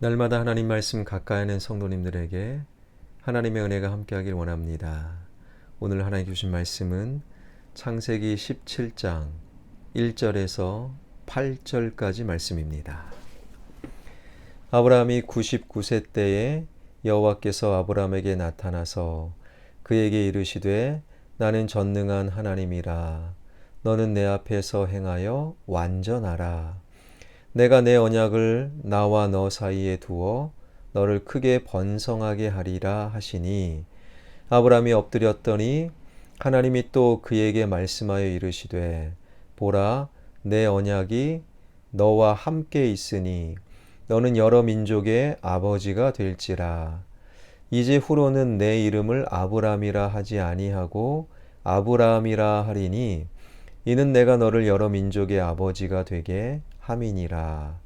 날마다 하나님 말씀 가까이 하는 성도님들에게 하나님의 은혜가 함께하길 원합니다. 오늘 하나님 주신 말씀은 창세기 17장 1절에서 8절까지 말씀입니다. 아브라함이 99세 때에 여호와께서 아브라함에게 나타나서 그에게 이르시되 나는 전능한 하나님이라. 너는 내 앞에서 행하여 완전하라. 내가 내 언약을 나와 너 사이에 두어 너를 크게 번성하게 하리라 하시니 아브라함이 엎드렸더니 하나님이 또 그에게 말씀하여 이르시되 보라 내 언약이 너와 함께 있으니 너는 여러 민족의 아버지가 될지라. 이제 후로는 내 이름을 아브라함이라 하지 아니하고 아브라함이라 하리니 이는 내가 너를 여러 민족의 아버지가 되게 함이니라.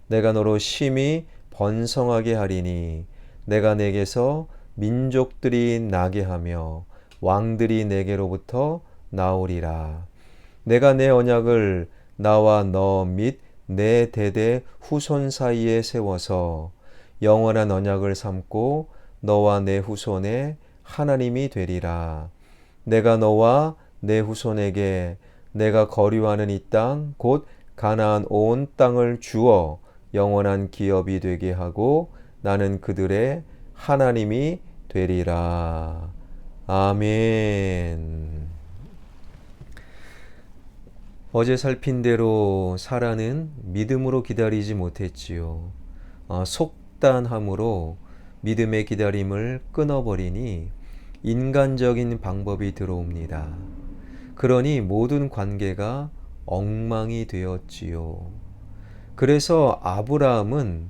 내가 너로 심히 번성하게 하리니 내가 내게서 민족들이 나게 하며 왕들이 내게로부터 나오리라. 내가 내 언약을 나와 너 및 내 대대 후손 사이에 세워서 영원한 언약을 삼고 너와 내 후손의 하나님이 되리라. 내가 너와 내 후손에게 내가 거류하는 이 땅 곧 가나안 온 땅을 주어 영원한 기업이 되게 하고 나는 그들의 하나님이 되리라. 아멘. 어제 살핀 대로 사라는 믿음으로 기다리지 못했지요. 속단함으로 믿음의 기다림을 끊어버리니 인간적인 방법이 들어옵니다. 그러니 모든 관계가 엉망이 되었지요. 그래서 아브라함은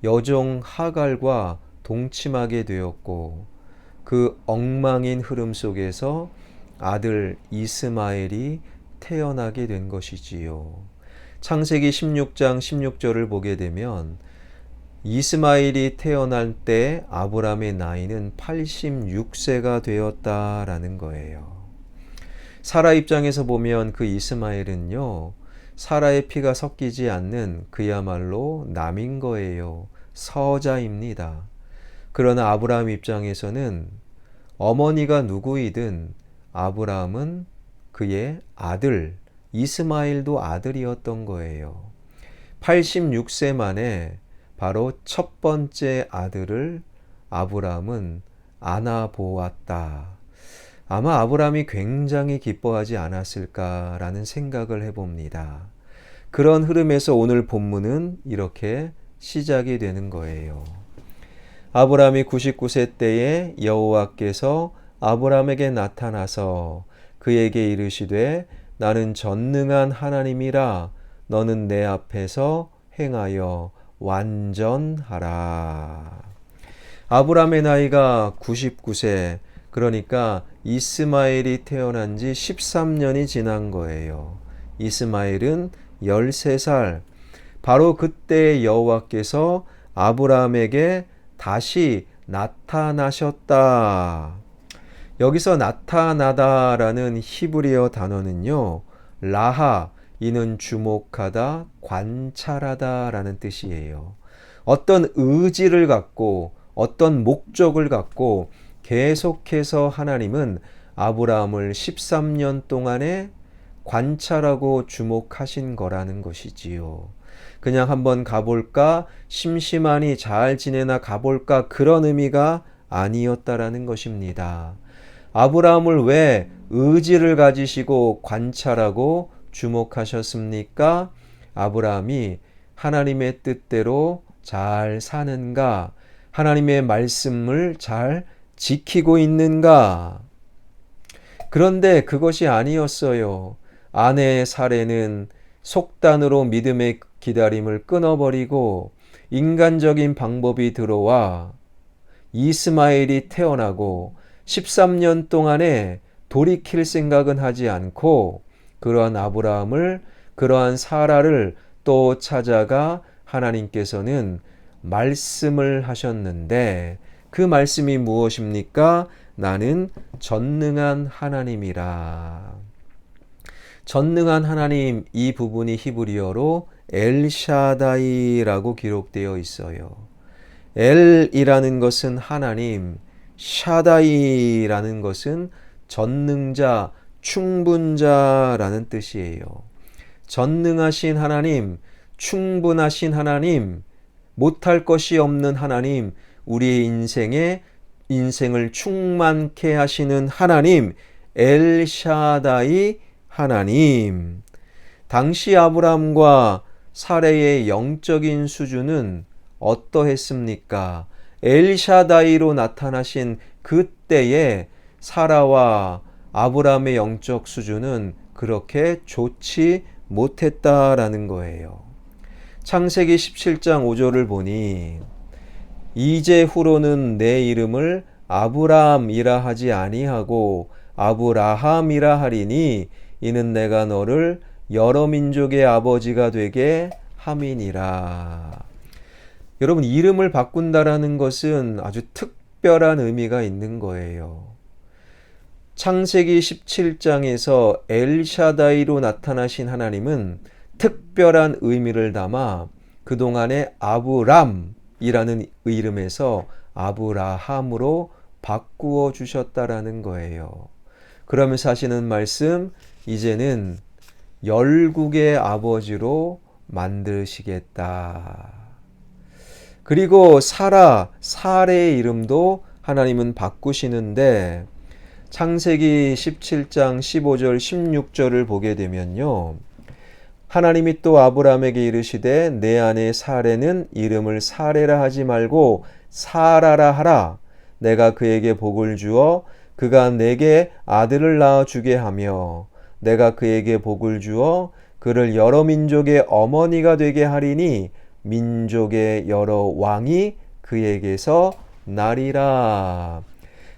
여종 하갈과 동침하게 되었고 그 엉망인 흐름 속에서 아들 이스마엘이 태어나게 된 것이지요. 창세기 16장 16절을 보게 되면 이스마엘이 태어날 때 아브라함의 나이는 86세가 되었다라는 거예요. 사라 입장에서 보면 그 이스마엘은요, 사라의 피가 섞이지 않는 그야말로 남인 거예요. 서자입니다. 그러나 아브라함 입장에서는 어머니가 누구이든 아브라함은 그의 아들, 이스마엘도 아들이었던 거예요. 86세 만에 바로 첫 번째 아들을 아브라함은 안아보았다. 아마 아브라함이 굉장히 기뻐하지 않았을까라는 생각을 해봅니다. 그런 흐름에서 오늘 본문은 이렇게 시작이 되는 거예요. 아브라함이 99세 때에 여호와께서 아브라함에게 나타나서 그에게 이르시되 나는 전능한 하나님이라. 너는 내 앞에서 행하여 완전하라. 아브라함의 나이가 99세, 그러니까 이스마엘이 태어난 지 13년이 지난 거예요. 이스마엘은 13살. 바로 그때 여호와께서 아브라함에게 다시 나타나셨다. 여기서 나타나다라는 히브리어 단어는요, 라하, 이는 주목하다, 관찰하다라는 뜻이에요. 어떤 의지를 갖고 어떤 목적을 갖고 계속해서 하나님은 아브라함을 13년 동안에 관찰하고 주목하신 거라는 것이지요. 그냥 한번 가볼까, 심심하니 잘 지내나 가볼까, 그런 의미가 아니었다라는 것입니다. 아브라함을 왜 의지를 가지시고 관찰하고 주목하셨습니까? 아브라함이 하나님의 뜻대로 잘 사는가, 하나님의 말씀을 잘 지키고 있는가? 그런데 그것이 아니었어요. 아내의 사례는 속단으로 믿음의 기다림을 끊어버리고 인간적인 방법이 들어와 이스마엘이 태어나고 13년 동안에 돌이킬 생각은 하지 않고 그러한 아브라함을, 그러한 사라를 또 찾아가 하나님께서는 말씀을 하셨는데 그 말씀이 무엇입니까? 나는 전능한 하나님이라. 전능한 하나님, 이 부분이 히브리어로 엘샤다이라고 기록되어 있어요. 엘이라는 것은 하나님, 샤다이라는 것은 전능자, 충분자라는 뜻이에요. 전능하신 하나님, 충분하신 하나님, 못할 것이 없는 하나님, 우리의 인생을 충만케 하시는 하나님, 엘샤다이 하나님. 당시 아브라함과 사레의 영적인 수준은 어떠했습니까? 엘샤다이로 나타나신 그때의 사라와 아브라함의 영적 수준은 그렇게 좋지 못했다라는 거예요. 창세기 17장 5절을 보니 이제후로는 내 이름을 아브람이라 하지 아니하고 아브라함이라 하리니 이는 내가 너를 여러 민족의 아버지가 되게 함이니라. 여러분, 이름을 바꾼다라는 것은 아주 특별한 의미가 있는 거예요. 창세기 17장에서 엘샤다이로 나타나신 하나님은 특별한 의미를 담아 그동안의 아브람이라는 이름에서 아브라함으로 바꾸어 주셨다라는 거예요. 그러면서 하시는 말씀, 이제는 열국의 아버지로 만드시겠다. 그리고 사레의 이름도 하나님은 바꾸시는데 창세기 17장 15절 16절을 보게 되면요, 하나님이 또 아브라함에게 이르시되 내 아내 사레는 이름을 사레라 하지 말고 사라라 하라. 내가 그에게 복을 주어 그가 내게 아들을 낳아 주게 하며 내가 그에게 복을 주어 그를 여러 민족의 어머니가 되게 하리니 민족의 여러 왕이 그에게서 나리라.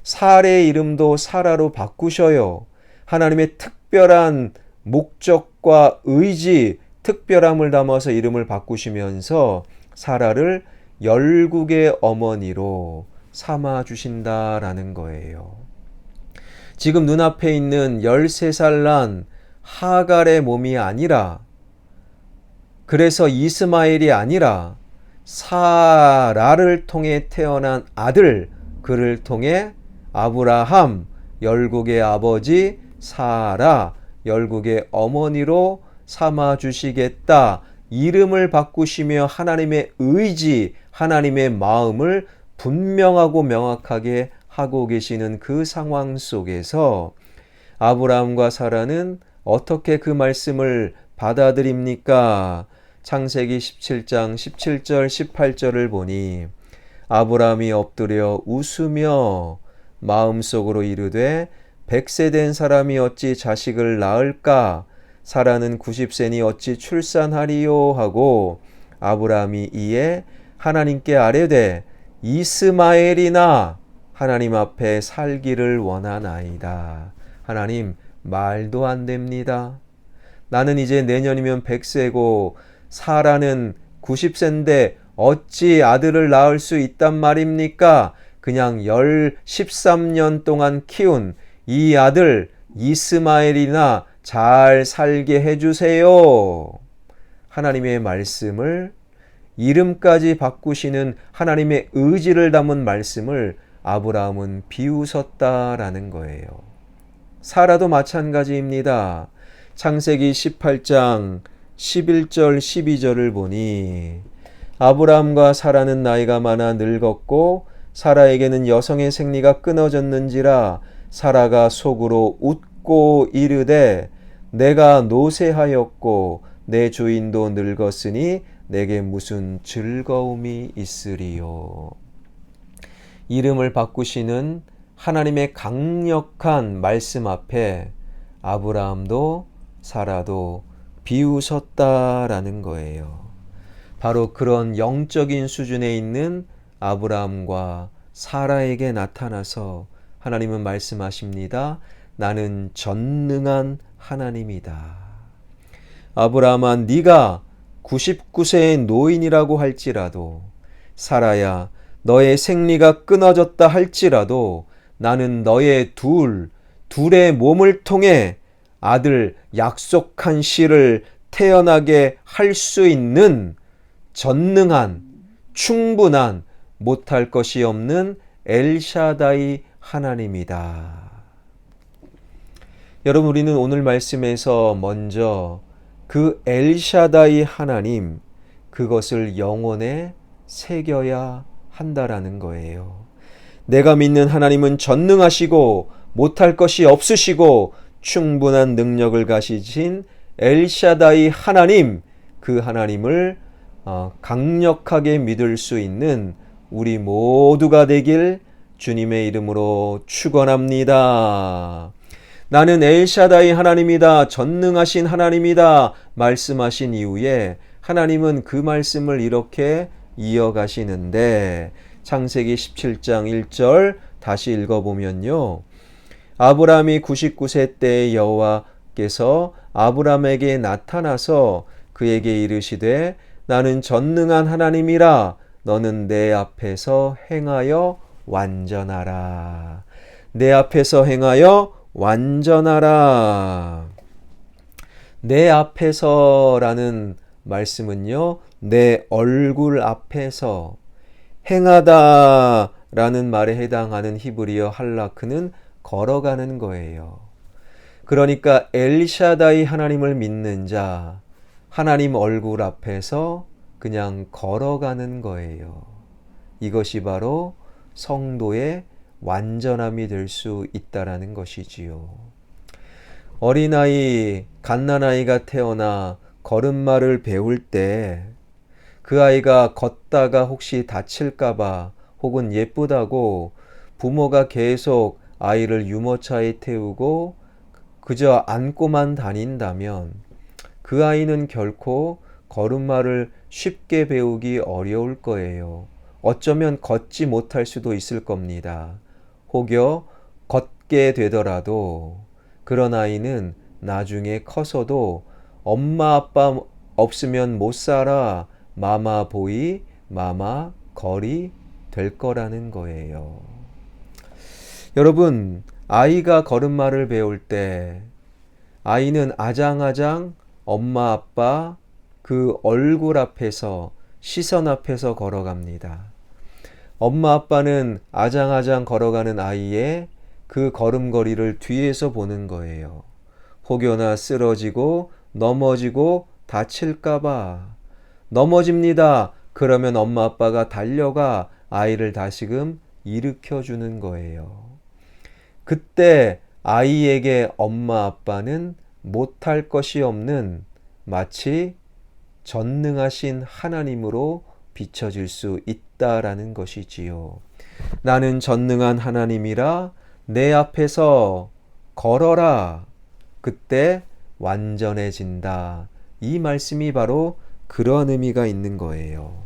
사레의 이름도 사라로 바꾸셔요. 하나님의 특별한 목적과 의지, 특별함을 담아서 이름을 바꾸시면서 사라를 열국의 어머니로 삼아 주신다라는 거예요. 지금 눈앞에 있는 13살 난 하갈의 몸이 아니라, 그래서 이스마엘이 아니라 사라를 통해 태어난 아들, 그를 통해 아브라함, 열국의 아버지, 사라, 열국의 어머니로 삼아 주시겠다. 이름을 바꾸시며 하나님의 의지, 하나님의 마음을 분명하고 명확하게 하고 계시는 그 상황 속에서 아브라함과 사라는 어떻게 그 말씀을 받아들입니까? 창세기 17장 17절 18절을 보니 아브라함이 엎드려 웃으며 마음속으로 이르되 100세 된 사람이 어찌 자식을 낳을까? 사라는 90세니 어찌 출산하리요? 하고 아브라함이 이에 하나님께 아뢰되 이스마엘이나 하나님 앞에 살기를 원하나이다. 하나님, 말도 안 됩니다. 나는 이제 내년이면 100세고 사라는 90세인데 어찌 아들을 낳을 수 있단 말입니까? 그냥 13년 동안 키운 이 아들 이스마엘이나 잘 살게 해주세요. 하나님의 말씀을, 이름까지 바꾸시는 하나님의 의지를 담은 말씀을 아브라함은 비웃었다라는 거예요. 사라도 마찬가지입니다. 창세기 18장 11절 12절을 보니 아브라함과 사라는 나이가 많아 늙었고 사라에게는 여성의 생리가 끊어졌는지라 사라가 속으로 웃고 이르되 내가 노쇠하였고 내 주인도 늙었으니 내게 무슨 즐거움이 있으리요. 이름을 바꾸시는 하나님의 강력한 말씀 앞에 아브라함도 사라도 비웃었다라는 거예요. 바로 그런 영적인 수준에 있는 아브라함과 사라에게 나타나서 하나님은 말씀하십니다. 나는 전능한 하나님이다. 아브라함아, 네가 99세의 노인이라고 할지라도, 사라야, 너의 생리가 끊어졌다 할지라도 나는 너의 둘의 몸을 통해 아들 약속한 씨를 태어나게 할 수 있는 전능한, 충분한, 못할 것이 없는 엘샤다이 하나님이다. 여러분, 우리는 오늘 말씀에서 먼저 그 엘샤다이 하나님, 그것을 영혼에 새겨야 한다라는 거예요. 내가 믿는 하나님은 전능하시고 못할 것이 없으시고 충분한 능력을 가지신 엘샤다이 하나님, 그 하나님을 강력하게 믿을 수 있는 우리 모두가 되길 주님의 이름으로 축원합니다. 나는 엘샤다이 하나님이다, 전능하신 하나님이다 말씀하신 이후에 하나님은 그 말씀을 이렇게 이어가시는데, 창세기 17장 1절 다시 읽어보면요, 아브라함이 99세 때 여호와께서 아브라함에게 나타나서 그에게 이르시되 나는 전능한 하나님이라, 너는 내 앞에서 행하여 완전하라. 내 앞에서 행하여 완전하라. 내 앞에서라는 말씀은요, 내 얼굴 앞에서, 행하다라는 말에 해당하는 히브리어 할라크는 걸어가는 거예요. 그러니까 엘샤다이 하나님을 믿는 자, 하나님 얼굴 앞에서 그냥 걸어가는 거예요. 이것이 바로 성도의 완전함이 될 수 있다라는 것이지요. 어린아이, 갓난아이가 태어나 걸음마를 배울 때 그 아이가 걷다가 혹시 다칠까봐 혹은 예쁘다고 부모가 계속 아이를 유모차에 태우고 그저 안고만 다닌다면 그 아이는 결코 걸음마를 쉽게 배우기 어려울 거예요. 어쩌면 걷지 못할 수도 있을 겁니다. 혹여 걷게 되더라도 그런 아이는 나중에 커서도 엄마 아빠 없으면 못 살아, 마마 보이, 마마 거리 될 거라는 거예요. 여러분, 아이가 걸음마를 배울 때 아이는 아장아장 엄마 아빠 그 얼굴 앞에서, 시선 앞에서 걸어갑니다. 엄마 아빠는 아장아장 걸어가는 아이의 그 걸음걸이를 뒤에서 보는 거예요. 혹여나 쓰러지고 넘어지고 다칠까봐 넘어집니다. 그러면 엄마 아빠가 달려가 아이를 다시금 일으켜주는 거예요. 그때 아이에게 엄마 아빠는 못할 것이 없는 마치 전능하신 하나님으로 비춰질 수 있다라는 것이지요. 나는 전능한 하나님이라, 내 앞에서 걸어라. 그때 완전해진다. 이 말씀이 바로 그런 의미가 있는 거예요.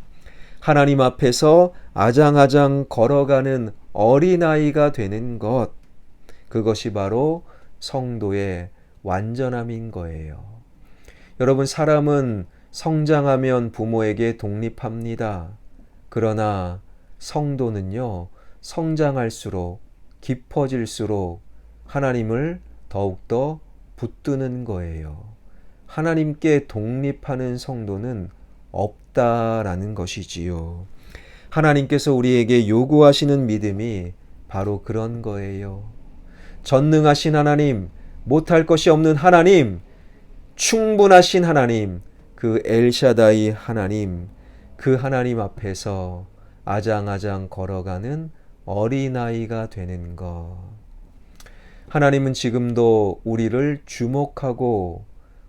하나님 앞에서 아장아장 걸어가는 어린아이가 되는 것, 그것이 바로 성도의 완전함인 거예요. 여러분, 사람은 성장하면 부모에게 독립합니다. 그러나 성도는요, 성장할수록, 깊어질수록 하나님을 더욱더 붙드는 거예요. 하나님께 독립하는 성도는 없다라는 것이지요. 하나님께서 우리에게 요구하시는 믿음이 바로 그런 거예요. 전능하신 하나님, 못할 것이 없는 하나님, 충분하신 하나님, 그 엘샤다이 하나님, 그 하나님 앞에서 아장아장 걸어가는 어린아이가 되는 것. 하나님은 지금도 우리를 주목하고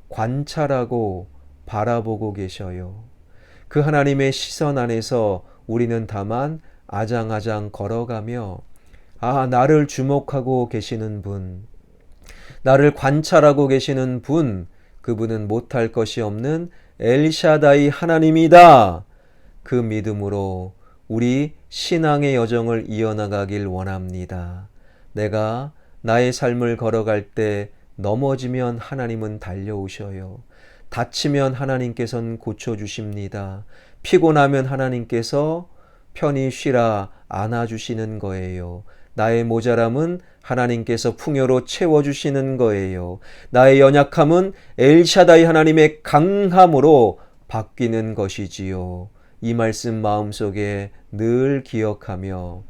관찰하고 바라보고 계셔요. 그 하나님의 시선 안에서 우리는 다만 아장아장 걸어가며, 나를 주목하고 계시는 분, 나를 관찰하고 계시는 분, 그분은 못할 것이 없는 엘샤다이 하나님이다. 그 믿음으로 우리 신앙의 여정을 이어나가길 원합니다. 내가 나의 삶을 걸어갈 때 넘어지면 하나님은 달려오셔요. 다치면 하나님께서는 고쳐주십니다. 피곤하면 하나님께서 편히 쉬라 안아주시는 거예요. 나의 모자람은 하나님께서 풍요로 채워주시는 거예요. 나의 연약함은 엘샤다이 하나님의 강함으로 바뀌는 것이지요. 이 말씀 마음속에 늘 기억하며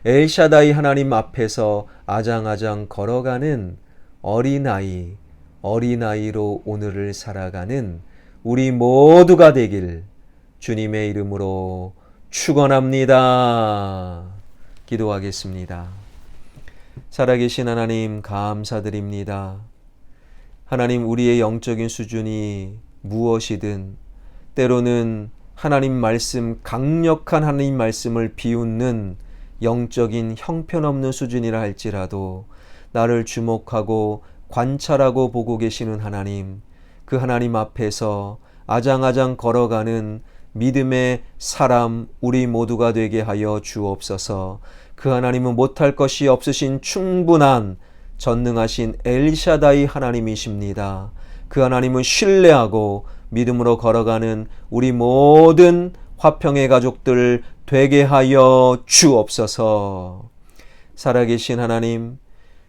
엘샤다이 하나님 앞에서 아장아장 걸어가는 어린아이로 오늘을 살아가는 우리 모두가 되길 주님의 이름으로 축원합니다. 기도하겠습니다. 살아계신 하나님 감사드립니다. 하나님, 우리의 영적인 수준이 무엇이든 때로는 하나님 말씀, 강력한 하나님 말씀을 비웃는 영적인 형편없는 수준이라 할지라도 나를 주목하고 관찰하고 보고 계시는 하나님, 그 하나님 앞에서 아장아장 걸어가는 믿음의 사람 우리 모두가 되게 하여 주옵소서. 그 하나님은 못할 것이 없으신 충분한 전능하신 엘샤다이 하나님이십니다. 그 하나님은 신뢰하고 믿음으로 걸어가는 우리 모든 화평의 가족들 되게 하여 주옵소서. 살아계신 하나님,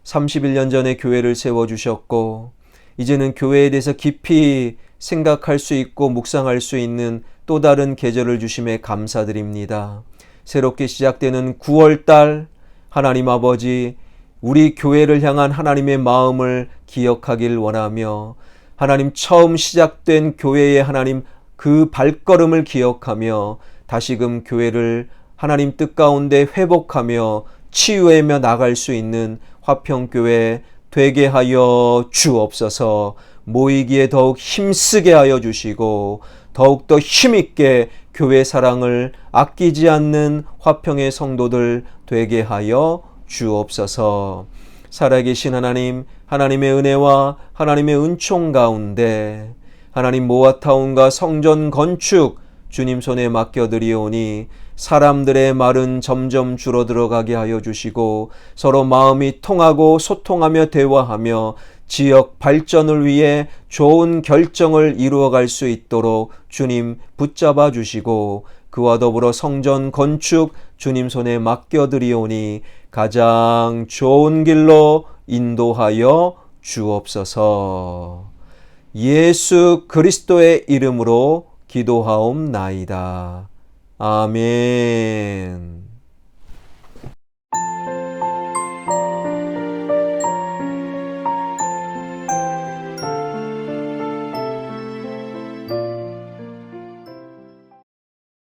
31년 전에 교회를 세워주셨고 이제는 교회에 대해서 깊이 생각할 수 있고 묵상할 수 있는 또 다른 계절을 주심에 감사드립니다. 새롭게 시작되는 9월달 하나님 아버지, 우리 교회를 향한 하나님의 마음을 기억하길 원하며 하나님 처음 시작된 교회의 하나님 그 발걸음을 기억하며 다시금 교회를 하나님 뜻 가운데 회복하며 치유하며 나갈 수 있는 화평교회 되게 하여 주옵소서. 모이기에 더욱 힘쓰게 하여 주시고 더욱더 힘있게 교회 사랑을 아끼지 않는 화평의 성도들 되게 하여 주옵소서. 살아계신 하나님, 하나님의 은혜와 하나님의 은총 가운데 하나님 모아타운과 성전 건축 주님 손에 맡겨드리오니 사람들의 말은 점점 줄어들어가게 하여 주시고 서로 마음이 통하고 소통하며 대화하며 지역 발전을 위해 좋은 결정을 이루어갈 수 있도록 주님 붙잡아 주시고 그와 더불어 성전 건축 주님 손에 맡겨드리오니 가장 좋은 길로 인도하여 주옵소서. 예수 그리스도의 이름으로 기도하옵나이다. 아멘.